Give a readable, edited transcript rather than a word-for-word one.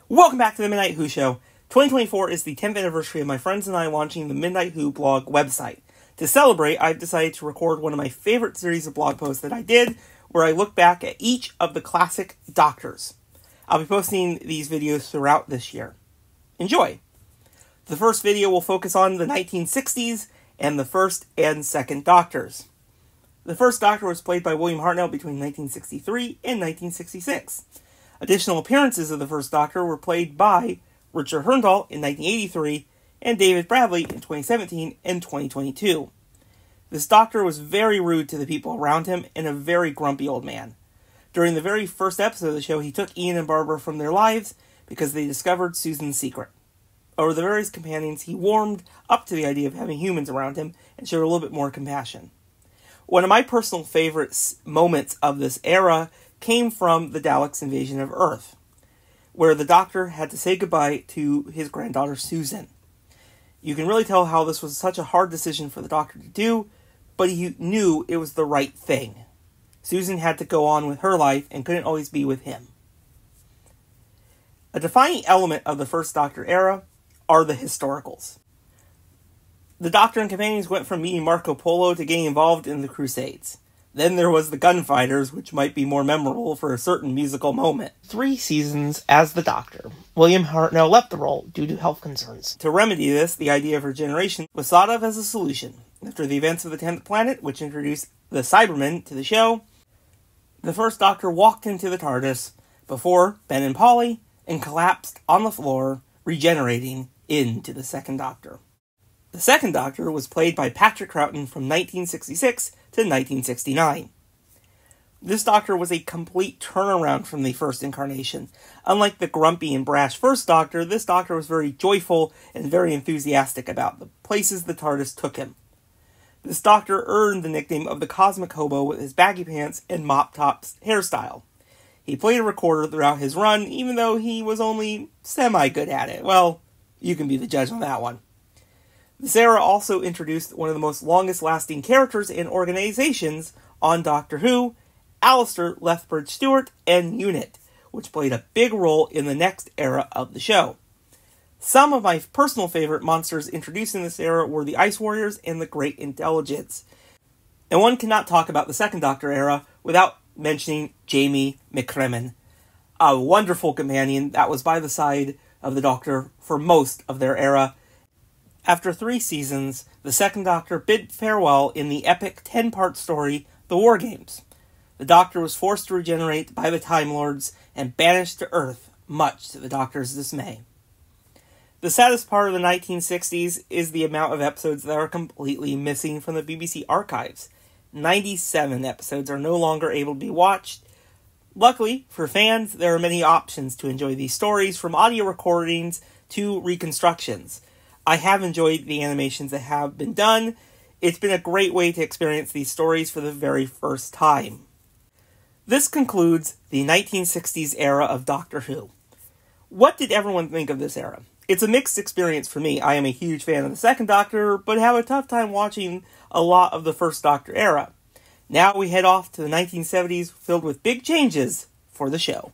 Welcome back to the Midnight Who Show. 2024 is the 10th anniversary of my friends and I launching the Midnight Who blog website. To celebrate, I've decided to record one of my favorite series of blog posts that I did, where I look back at each of the classic Doctors. I'll be posting these videos throughout this year. Enjoy! The first video will focus on the 1960s and the first and second Doctors. The first Doctor was played by William Hartnell between 1963 and 1966. Additional appearances of the first Doctor were played by Richard Hurndall in 1983 and David Bradley in 2017 and 2022. This Doctor was very rude to the people around him and a very grumpy old man. During the very first episode of the show, he took Ian and Barbara from their lives because they discovered Susan's secret. Over the various companions, he warmed up to the idea of having humans around him and showed a little bit more compassion. One of my personal favorite moments of this era came from the Daleks' invasion of Earth, where the Doctor had to say goodbye to his granddaughter Susan. You can really tell how this was such a hard decision for the Doctor to do, but he knew it was the right thing. Susan had to go on with her life and couldn't always be with him. A defining element of the first Doctor era are the historicals. The Doctor and companions went from meeting Marco Polo to getting involved in the Crusades. Then there was the Gunfighters, which might be more memorable for a certain musical moment. 3 seasons as the Doctor. William Hartnell left the role due to health concerns. To remedy this, the idea of regeneration was thought of as a solution. After the events of the 10th Planet, which introduced the Cybermen to the show, the first Doctor walked into the TARDIS before Ben and Polly and collapsed on the floor, regenerating into the second Doctor. The second Doctor was played by Patrick Troughton from 1966 to 1969. This Doctor was a complete turnaround from the first incarnation. Unlike the grumpy and brash first Doctor, this Doctor was very joyful and very enthusiastic about the places the TARDIS took him. This Doctor earned the nickname of the Cosmic Hobo with his baggy pants and mop-top hairstyle. He played a recorder throughout his run, even though he was only semi-good at it. Well, you can be the judge on that one. This era also introduced one of the most longest-lasting characters and organizations on Doctor Who, Alistair Lethbridge-Stewart and UNIT, which played a big role in the next era of the show. Some of my personal favorite monsters introduced in this era were the Ice Warriors and the Great Intelligence. And one cannot talk about the second Doctor era without mentioning Jamie McCrimmon, a wonderful companion that was by the side of the Doctor for most of their era. After 3 seasons, the second Doctor bid farewell in the epic 10-part story, The War Games. The Doctor was forced to regenerate by the Time Lords and banished to Earth, much to the Doctor's dismay. The saddest part of the 1960s is the amount of episodes that are completely missing from the BBC archives. 97 episodes are no longer able to be watched. Luckily, for fans, there are many options to enjoy these stories, from audio recordings to reconstructions. I have enjoyed the animations that have been done. It's been a great way to experience these stories for the very first time. This concludes the 1960s era of Doctor Who. What did everyone think of this era? It's a mixed experience for me. I am a huge fan of the second Doctor, but have a tough time watching a lot of the first Doctor era. Now we head off to the 1970s, filled with big changes for the show.